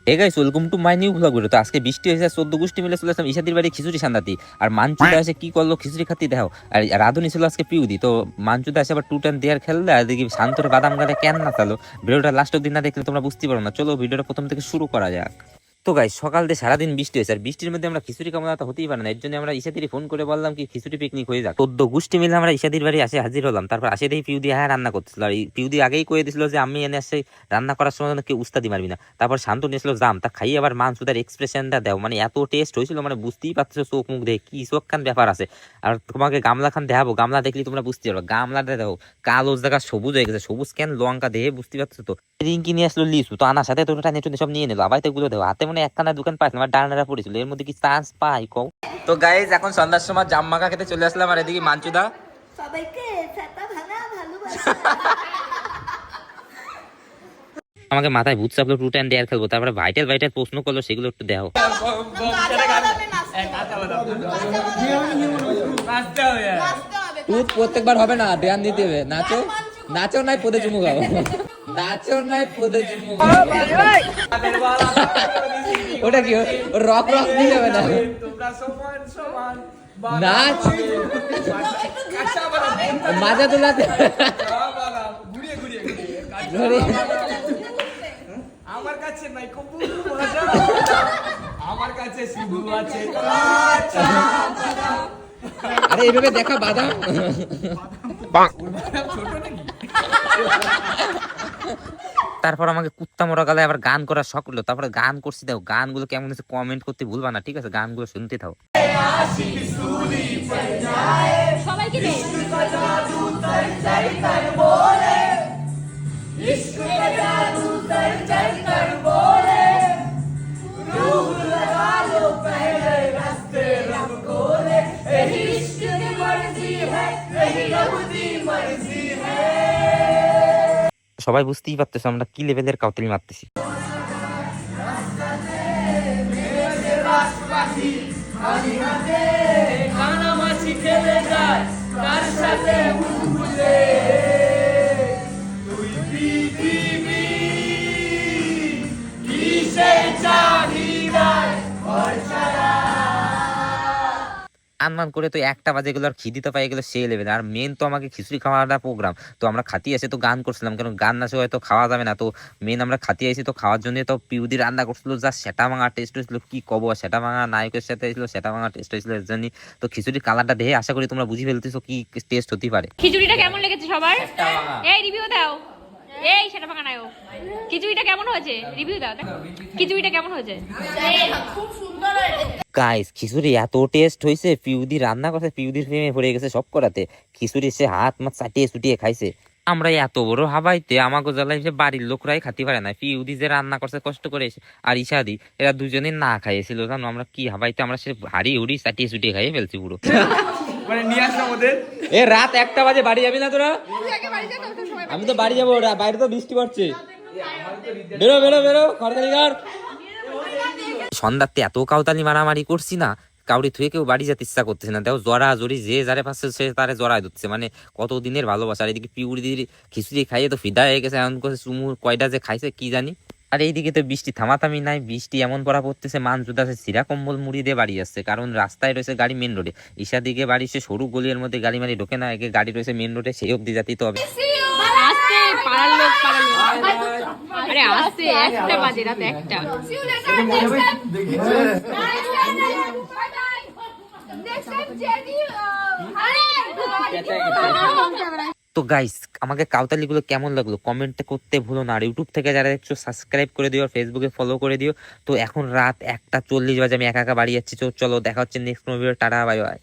Hey guys, welcome to my new blog video. তো আজকে বৃষ্টি হয়েছে, 14 গোষ্ঠী মিলে চলে আসলাম ইশাদির বাড়ি খিচুড়ি সান্দাতি। আর মানচুদা এসে কি করলো খিচুড়ি খাতি দেখো। আর রাধুনি ছিল আজকে পিউদি। তো মানচুদা এসে আবার 2 10 দেয়ার খেললে, আর দেখি শান্তরে বাদাম গালে কেন না চালো। ভিডিওটা লাস্টের দিন না দেখলে তোমরা বুঝতে পারো না। চলো ভিডিওটা প্রথম থেকে শুরু করা যাক। তো গাইস, সকাল দিয়ে সারাদিন বৃষ্টি হয়েছে, আর বৃষ্টির মধ্যে আমরা খিচুড়ি কামনা তো হতেই পারে না। এর জন্য আমরা ইশাদির ফোন করে বললাম কি খিচুড়ি পিকনিক হয়ে যাক। 14 গোষ্ঠী মিলে আমরা ইশাদির বাড়ি আসে হাজির হলাম। তারপর আসে দেখি পিউদি রান্না করতেছিল। আর পিউদি আগেই কয়ে দিছিল যে আমি এনে আসে রান্না করার সময় কেউ উস্তাদি মারবি না। তারপর শান্ত নিয়েছিল জাম, তা খাই আবার মানসুদার এক্সপ্রেশনটা দেও, মানে এত টেস্ট হয়েছিল, মানে বুঝতেই পারছো চোখ মুখ দেখে কি চোখ খান ব্যাপার আছে। আর তোমাকে গামলা খান দেখাবো, গামলা দেখলি তোমরা বুঝতে পারো। গামলাটা দেখো কালো জায়গা সবুজ হয়ে গেছে, সবুজ কেন লঙ্কা দেখে বুঝতে পারছো। তো রিঙ্কি নিয়ে আসলো লিচু, তো আনার সাথে তোটা নেচু সব নিয়ে নিলো। আবার তো এগুলো দেখো হাতে মনে একখানা দোকান পাইছিলাম, আমার ডানারা পড়েছিল, এর মধ্যে কি চান্স পাই কও। তো গাইজ এখন সন্ধ্যার সময় জাম মাখা খেতে চলে আসলাম। আর এদিকে মানচুদা সবাইকে ছাতা ভাঙা ভালোবাসা। আমাকে মাথায় ভূত চাপলো 2 10 দেয়ার খেলবো। তারপরে ভাইটাল ভাইটাল প্রশ্ন করলো, সেগুলো একটু দেখো। প্রত্যেকবার হবে না, ধ্যান দিতে হবে। নাচো নাচো নাই পদে চুমু খাও, নাচো নাই পদে চুমু খাও। ওটা কি রক রক দিয়ে যাবে না, নাচ মাজা তোলাতে আমার কাছে নাই খুব মজা, আমার কাছে শুধু আছে। আরে এইভাবে দেখা বাদাম ছোট নাকি? তারপর আমাকে কুত্তা মোড়া গালে আবার গান করার শখ করলো। তারপরে গান করছি, দেখো গানগুলো কেমন হচ্ছে কমেন্ট করতে ভুলবা না, ঠিক আছে? গানগুলো শুনতে থাও। সবাইকে দে। সবাই বুঝতেই পারতেছে আমরা কি লেভেলের কাউতালি মারতেছি। কানামাছি খেলে যায় তার সাথে বুলবুলে, তুই পৃথিবী কিসের চাহিদায় ঘর ছাড়া। আনমান করে তো 1টা বাজে গেলো, আর খিদিতে পাই গেলো সেই লেভেল। আর মেন তো আমাকে খিচুড়ি খাওয়াটা প্রোগ্রাম। তো আমরা খাতি এসে তো গান করছিলাম, কারণ গান না হয়তো খাওয়া যাবে না। তো মেন আমরা খাতি আইসি তো খাওয়ার জন্য। তো পিউদি রান্না করছিল, যা সেটা ভাঙা টেস্ট হয়েছিল কি কব। সেটা ভাঙা নায়কের সাথে হয়েছিল, সেটা ভাঙা টেস্ট হয়েছিল। এর জন্য তো খিচুড়ির কালারটা দেখে আশা করি তোমরা বুঝে ফেলতেছো কি টেস্ট হতে পারে। খিচুড়িটা কেমন লেগেছে সবার? এই রিভিউ দাও। এই সেটা ভাঙা নাও। খিচুড়িটা কেমন হয়েছে? রিভিউ দাও। খিচুড়িটা কেমন হয়েছে? খুব সুন্দর হয়েছে। গাইস, খিচুড়ি এত টেস্ট হয়েছে, পিউদি রান্না করছে, পিউদির প্রেমে পড়ে গেছে সব করাতে। খিচুড়ি সে হাত মাত চাটিয়ে চুটিয়ে খাইছে। আমরা এত বড় হাবাইতে আমাকে জ্বালাই যে বাড়ির লোকরাই খাতি পারে না। পিউদি যে রান্না করছে কষ্ট করে, আর ইশাদি এরা দুজনে না খাইয়েছিল জানো। আমরা কি হাবাইতে আমরা সে হাড়ি হুড়ি চাটিয়ে চুটিয়ে খাইয়ে ফেলছি পুরো। মানে নিয়ে আসলাম ওদের। এ রাত 1টা বাজে বাড়ি যাবি না তোরা? আমি তো বাড়ি যাবো, বাইরে তো বৃষ্টি পড়ছে। বেরো বেরো বেরো খড়কালি ঘর। সন্ধ্যাতে এত কাউতালি মারামারি করছি না, কাউরি থুয়ে কেউ বাড়ি যেতে ইচ্ছা করতেছে না। দেখো জরা জরি যে যারে পাচ্ছে সে তারে জড়ায় দিচ্ছে, মানে কত দিনের ভালোবাসা। আর এদিকে পিউরিদির খিচুড়ি খাইয়ে তো ফিদা হয়ে গেছে। এমন করে চুমু কয়টা যে খাইছে কি জানি। আর এইদিকে তো বৃষ্টি থামাথামি নাই, বৃষ্টি এমন পড়া পড়তেছে মানজুদা সিরা কম্বল মুড়ি দিয়ে বাড়ি আসছে, কারণ রাস্তায় রয়েছে গাড়ি মেন রোডে। ঈশা দিকে বাড়ি সে সরু গলির মধ্যে গাড়ি মারি ঢোকে না, একে গাড়ি রয়েছে মেন রোডে, সেই অব্দি যাতেই তো হবে। আসছে পাড়ার লোক পাড়ার লোক। আরে আসছে 1টা বাজে, রাত 1টা। তো গাইস, আমাকে কাউতালিগুলো কেমন লাগলো কমেন্টে করতে ভুলো না। আর ইউটিউব থেকে যারা দেখছো সাবস্ক্রাইব করে দিও, আর ফেসবুকে ফলো করে দিও। তো এখন রাত 1টা 40 বাজে, আমি একা একা বাড়ি যাচ্ছি। তো চলো দেখা হচ্ছে next video. Tata bye bye.